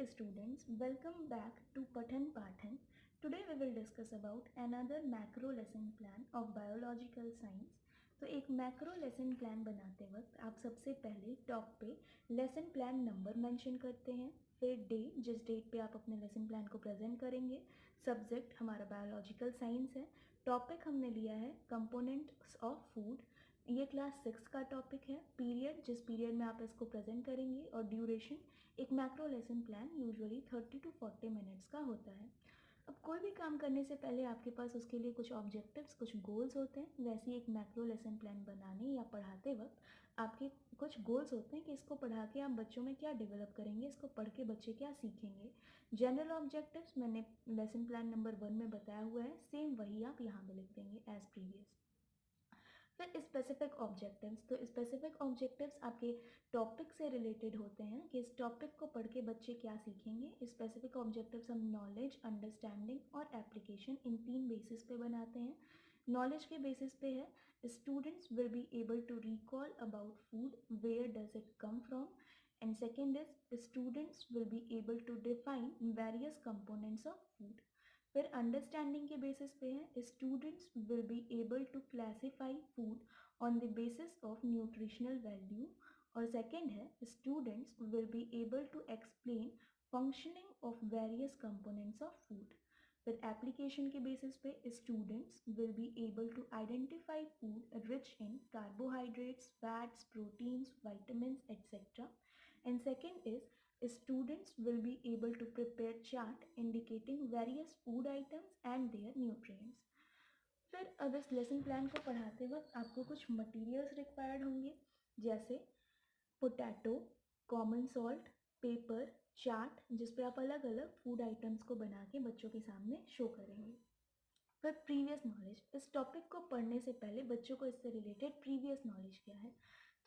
students, welcome back to Pathan Pathan. Today we will discuss about another macro lesson plan of biological science. तो एक macro lesson plan बनाते वक्त आप सबसे पहले टॉप पे लेसन प्लान नंबर मेंशन करते हैं, फिर डे जिस डेट पे आप अपने लेसन प्लान को प्रेजेंट करेंगे, सब्जेक्ट हमारा बायोलॉजिकल साइंस है, टॉपिक हमने लिया है कंपोनेंट्स ऑफ फूड, ये क्लास 6 का टॉपिक है, पीरियड जिस पीरियड में आप इसको प्रेजेंट करेंगे और ड्यूरेशन। एक macro lesson plan usually 30 to 40 minutes का होता है। अब कोई भी काम करने से पहले आपके पास उसके लिए कुछ ऑब्जेक्टिव्स, कुछ गोल्स होते हैं। वैसे ही एक मैक्रो लेसन प्लान बनाने या पढ़ाते वक्त आपके कुछ गोल्स होते हैं कि इसको पढ़ा के आप बच्चों में क्या डेवलप करेंगे, इसको पढ़ के बच्चे क्या सीखेंगे। जनरल ऑब्जेक्टिव्स मैंने लेसन प्लान नंबर 1 में बताया हुआ है, सेम वही आप यहाँ पे लिख देंगे एज प्रीवियस। फिर स्पेसिफिक ऑब्जेक्टिव्स, तो स्पेसिफिक ऑब्जेक्टिव्स आपके टॉपिक से रिलेटेड होते हैं कि इस टॉपिक को पढ़ के बच्चे क्या सीखेंगे। स्पेसिफिक ऑब्जेक्टिव्स हम नॉलेज, अंडरस्टैंडिंग और एप्लीकेशन इन 3 बेसिस पे बनाते हैं। नॉलेज के बेसिस पे है students will be able to recall about food, where does it come from, and second is students will be able to define various components of food. फिर understanding के basis पे है students will be able to classify food on the basis of nutritional value, और second है students will be able to explain functioning of various components of food. फिर application के basis पे students will be able to identify food rich in carbohydrates, fats, proteins, vitamins, etc. And second is students will be able to prepare chart indicating various food items and their nutrients. फिर अब इस lesson plan को पढ़ाते वक्त आपको कुछ materials required होंगे, जैसे potato, common salt, paper, chart जिस पे आप अलग अलग फूड आइटम्स को बना के बच्चों के सामने शो करेंगे। फिर प्रीवियस नॉलेज, इस टॉपिक को पढ़ने से पहले बच्चों को इससे रिलेटेड प्रीवियस नॉलेज क्या है।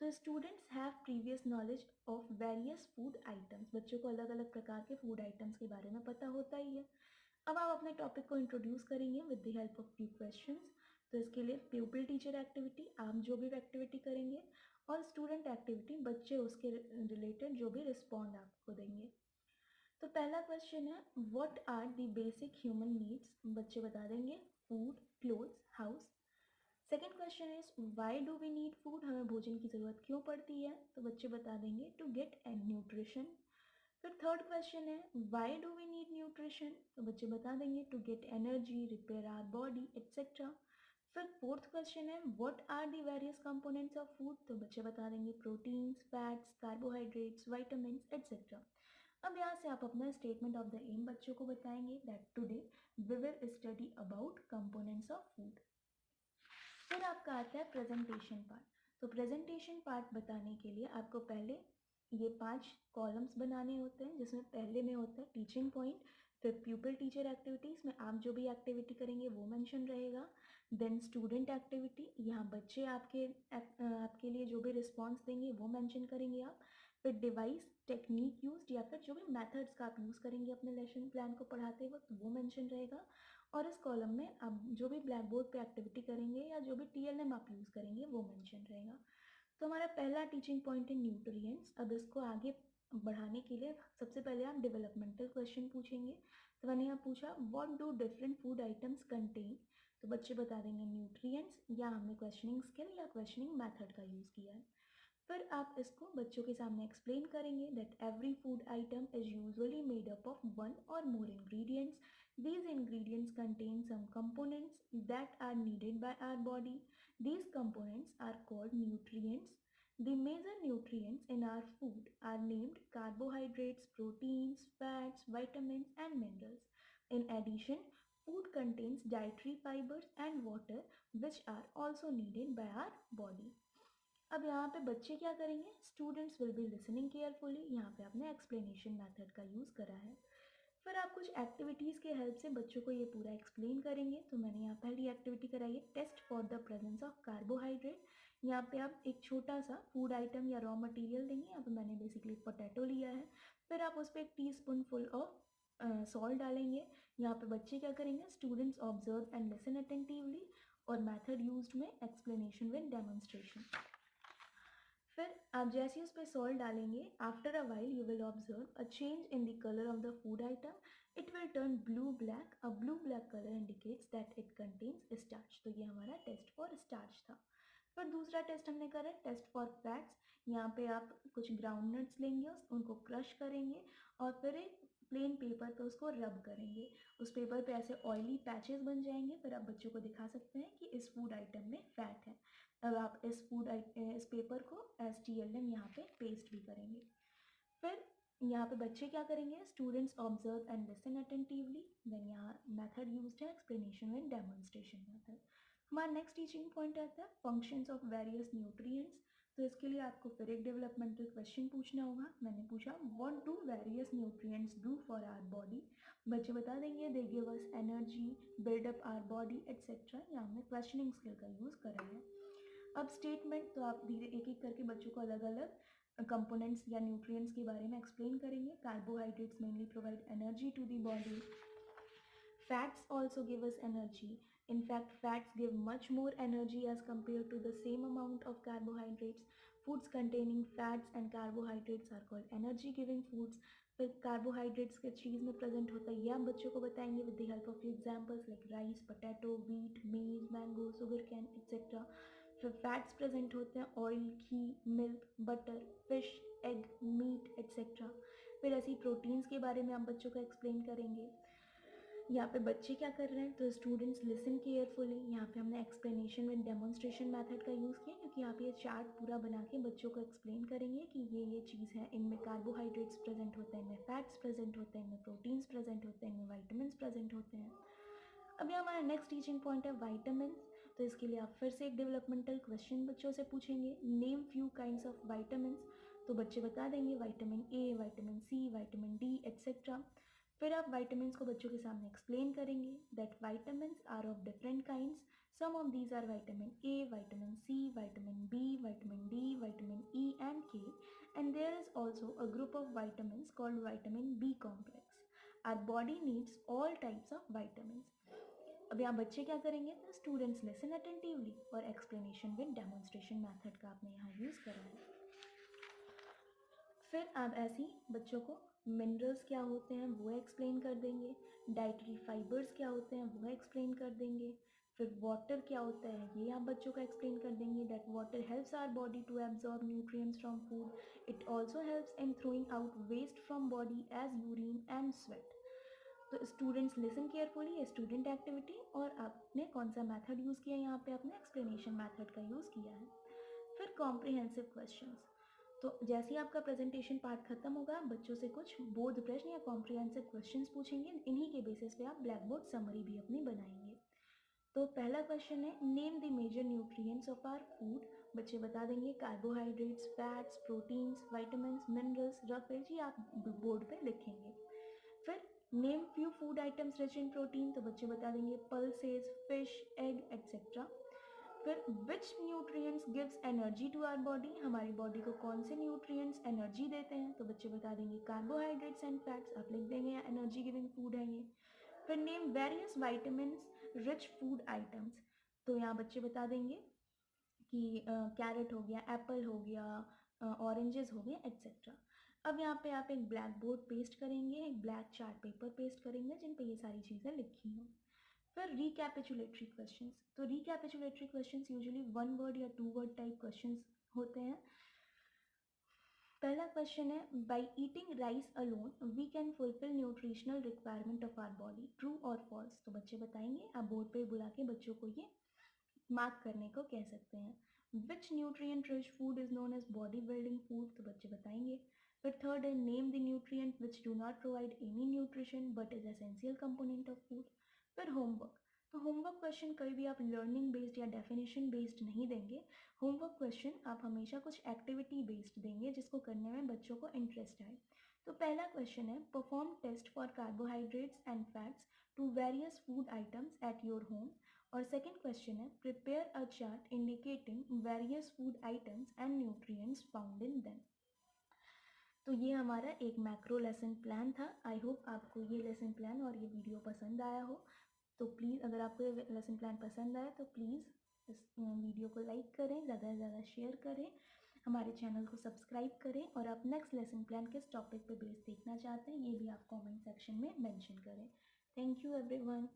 तो students have previous knowledge of various food items, बच्चों को अलग अलग प्रकार के फूड आइटम्स के बारे में पता होता ही है। अब आप अपने टॉपिक को इंट्रोड्यूस करेंगे with the help of few questions. तो इसके लिए प्यूपिल टीचर एक्टिविटी, आप जो भी एक्टिविटी करेंगे, और स्टूडेंट एक्टिविटी, बच्चे उसके रिलेटेड जो भी रिस्पॉन्ड आपको देंगे। तो पहला क्वेश्चन है what are the basic human needs, बच्चे बता देंगे food, clothes, house. Second question is why do we need food, हमें भोजन की ज़रूरत क्यों पड़ती है, तो बच्चे बता देंगे टू गेट एन न्यूट्रिशन। फिर थर्ड क्वेश्चन है why do we need nutrition, तो बच्चे बता देंगे to get energy, repair our body, etcetera. फिर फोर्थ क्वेश्चन है what are the various components of food, तो बच्चे बता देंगे proteins, fats, carbohydrates, vitamins, etcetera. अब यहाँ से आप अपना स्टेटमेंट ऑफ द एम बच्चों को बताएंगे that today we will study about components of food. फिर आपका आता है प्रेजेंटेशन पार्ट। तो प्रेजेंटेशन पार्ट बताने के लिए आपको पहले ये 5 कॉलम्स बनाने होते हैं, जिसमें पहले में होता है टीचिंग पॉइंट, फिर प्यूपिल टीचर एक्टिविटीज़ में आप जो भी एक्टिविटी करेंगे वो मेंशन रहेगा, देन स्टूडेंट एक्टिविटी, यहाँ बच्चे आपके लिए जो भी रिस्पॉन्स देंगे वो मेंशन करेंगे आप, फिर डिवाइस, टेक्निक यूज या फिर जो भी मेथड्स का आप यूज़ करेंगे अपने लेसन प्लान को पढ़ाते वक्त वो मेंशन रहेगा, और इस कॉलम में आप जो भी ब्लैक बोर्ड पे एक्टिविटी करेंगे या जो भी TLM आप यूज़ करेंगे वो मेंशन रहेगा। तो हमारा पहला टीचिंग पॉइंट है न्यूट्रिएंट्स। अब इसको आगे बढ़ाने के लिए सबसे पहले आप डेवलपमेंटल क्वेश्चन पूछेंगे। तो मैंने यहाँ पूछा what do different food items contain, तो बच्चे बता देंगे न्यूट्रिएंट्स, या हमने क्वेश्चनिंग स्किल या क्वेश्चनिंग मेथड का यूज़ किया है। फिर आप इसको बच्चों के सामने एक्सप्लेन करेंगे that every food item is usually made up of 1 or more ingredients. These ingredients contain some components that are needed by our body. These components are called nutrients. The major nutrients in our food are named carbohydrates, proteins, fats, vitamins, and minerals. In addition, food contains dietary fibers and water, which are also needed by our body. अब यहाँ पे बच्चे क्या करेंगे, students will be listening carefully, यहाँ पे आपने explanation method का यूज़ करा है। फिर आप कुछ एक्टिविटीज़ के हेल्प से बच्चों को ये पूरा एक्सप्लेन करेंगे। तो मैंने यहाँ पहली एक्टिविटी कराई है test for the presence of carbohydrate. यहाँ पे आप एक छोटा सा फूड आइटम या रॉ मटेरियल देंगे, यहाँ पे मैंने बेसिकली पोटैटो लिया है, फिर आप उस पर 1 टीस्पून फुल ऑफ सॉल्ट डालेंगे। यहाँ पे बच्चे क्या करेंगे, students observe and listen attentively, और मैथड यूज्ड में एक्सप्लेनेशन विद डेमोन्स्ट्रेशन। फिर आप जैसे ही उस पर सॉल्ट डालेंगे, after a while you will observe a change in the colour of the food item. It will turn blue black. A blue black colour indicates that it contains starch. तो ये हमारा test for starch था. फिर दूसरा test हमने करा test for fats. यहाँ पे आप कुछ ग्राउंड नट्स लेंगे, उनको क्रश करेंगे और फिर एक प्लेन पेपर पे उसको रब करेंगे. उस पेपर पे ऐसे ऑयली पैचेस बन जाएंगे. फिर आप बच्चों को दिखा सकते हैं कि इस फूड आइटम में फैट है. अब आप इस पेपर को STLM यहाँ पे पेस्ट भी करेंगे. फिर यहाँ पे बच्चे क्या करेंगे, students observe and listen attentively. Then यहाँ मेथड यूज्ड है एक्सप्लेनेशन विद डेमोन्स्ट्रेशन मेथड. हमारा नेक्स्ट टीचिंग पॉइंट आता है फंक्शंस ऑफ वेरियस न्यूट्रिएंट्स. तो इसके लिए आपको फिर एक डेवलपमेंटल क्वेश्चन पूछना होगा. मैंने पूछा what do various nutrients do for our body. बच्चे बता देंगे they give us energy, build up our body etcetera. यहाँ हमने क्वेश्चनिंग स्किल का यूज़ करा है. अब स्टेटमेंट तो आप धीरे एक एक करके बच्चों को अलग अलग कंपोनेंट्स या न्यूट्रिएंट्स के बारे में एक्सप्लेन करेंगे. Carbohydrates mainly provide energy to the body. Fats also give us energy. In fact, fats give much more energy as compared to the same amount of carbohydrates. Foods containing fats and carbohydrates are called energy giving foods. फिर carbohydrates के चीज़ में present होता है, ये आप बच्चों को बताएंगे with the help of examples like rice, potato, wheat, maize, mango, sugar cane etcetera. फिर फैट्स प्रेजेंट होते हैं oil, ghee, milk, butter, fish, egg, meat etcetera. फिर ऐसी प्रोटीन्स के बारे में आप बच्चों को एक्सप्लेन करेंगे. यहाँ पे बच्चे क्या कर रहे हैं, तो स्टूडेंट्स लिसन केयरफुली. यहाँ पे हमने एक्सप्लेनेशन विद डेमोन्स्ट्रेशन मेथड का यूज़ किया क्योंकि यहाँ पे ये चार्ट पूरा बना के बच्चों को एक्सप्लेन करेंगे कि ये चीज़ है, इनमें कार्बोहाइड्रेट्स प्रेजेंट होते हैं, इनमें फैट्स प्रेजेंट होते हैं, इनमें प्रोटीन्स प्रेजेंट होते हैं, इनमें वाइटामिन्स प्रेजेंट होते हैं. अभी हमारा नेक्स्ट टीचिंग पॉइंट है वाइटामिन. तो इसके लिए आप फिर से एक डेवलपमेंटल क्वेश्चन बच्चों से पूछेंगे, name few kinds of vitamin. तो बच्चे बता देंगे vitamin A, vitamin C, vitamin D etcetera. फिर आप वाइटामिन को बच्चों के सामने एक्सप्लेन करेंगे that vitamin are of different kinds. Some of these are vitamin A, vitamin C, vitamin B, vitamin D, vitamin E and K. And there is also a group of vitamins called vitamin B complex. Our body needs all types of vitamins. अब यहाँ बच्चे क्या करेंगे, तो students listen attentively और explanation with demonstration method का आपने यहाँ यूज़ करा है. फिर आप ऐसे ही बच्चों को मिनरल्स क्या होते हैं वो एक्सप्लेन कर देंगे, डाइटरी फाइबर्स क्या होते हैं वो एक्सप्लेन कर देंगे. फिर वाटर क्या होता है ये आप बच्चों को एक्सप्लेन कर देंगे that water helps our body to absorb nutrients from food. It also helps in throwing out waste from body as urine and sweat. तो स्टूडेंट्स लिसन केयरफुली, ये स्टूडेंट एक्टिविटी. और आपने कौन सा मेथड यूज़ किया, यहाँ पे आपने एक्सप्लेनेशन मेथड का यूज़ किया है. फिर कॉम्प्रिहेंसिव क्वेश्चंस. तो जैसे ही आपका प्रेजेंटेशन पार्ट खत्म होगा, आप बच्चों से कुछ बोध प्रश्न या कॉम्प्रिहेंसिव क्वेश्चंस पूछेंगे. इन्हीं के बेसिस पे आप ब्लैक बोर्ड समरी भी अपनी बनाएंगे. तो पहला क्वेश्चन है name the major nutrients of our food. बच्चे बता देंगे carbohydrates, fats, proteins, vitamins, minerals. Roughage ही आप बोर्ड पे लिखेंगे. फिर name few food items rich in protein. तो बच्चे बता देंगे पल्सेस, फिश, एग एक्सेट्रा. फिर which nutrients gives energy to our body. हमारी बॉडी को कौन से न्यूट्रिएंट्स एनर्जी देते हैं. तो बच्चे बता देंगे कार्बोहाइड्रेट्स एंड फैट्स. आप लिख देंगे एनर्जी गिविंग फूड है ये. फिर name various vitamins rich food items. तो यहाँ बच्चे बता देंगे कि कैरेट हो गया, एप्पल हो गया, ऑरेंजेस हो गए एक्सेट्रा. अब यहाँ पे आप एक ब्लैक बोर्ड पेस्ट करेंगे, एक ब्लैक चार्ट पेपर पेस्ट करेंगे जिन पे ये सारी चीज़ें लिखी हों. फिर रिकैपिचुलेटरी क्वेश्चंस. तो recapitulatory questions usually one word या टू वर्ड टाइप क्वेश्चंस होते हैं. पहला क्वेश्चन है by eating rice alone we can fulfil nutritional requirement of our body, true और फॉल्स. तो बच्चे बताएंगे, आप बोर्ड पे बुला के बच्चों को ये मार्क करने को कह सकते हैं. Which nutrient rich food is known as body building food. तो बच्चे बताएंगे. फिर थर्ड है name the nutrient which do not provide any nutrition but is essential component of food. फिर होमवर्क. तो होमवर्क क्वेश्चन कभी भी आप लर्निंग बेस्ड या डेफिनेशन बेस्ड नहीं देंगे. होमवर्क क्वेश्चन आप हमेशा कुछ एक्टिविटी बेस्ड देंगे जिसको करने में बच्चों को इंटरेस्ट आए. तो पहला क्वेश्चन है perform test for carbohydrates and fats to various food items at your home. और सेकेंड क्वेश्चन है prepare a chart indicating various food items and nutrients found in them. तो ये हमारा एक मैक्रो लेसन प्लान था. I hope आपको ये lesson plan और ये वीडियो पसंद आया हो. तो प्लीज़ अगर आपको ये लेसन प्लान पसंद आए तो प्लीज़ इस वीडियो को लाइक करें, ज़्यादा से ज़्यादा शेयर करें. हमारे चैनल को सब्सक्राइब करें और आप नेक्स्ट लेसन प्लान किस टॉपिक पे बेस्ड देखना चाहते हैं ये भी आप कमेंट सेक्शन में मेंशन करें। Thank you everyone.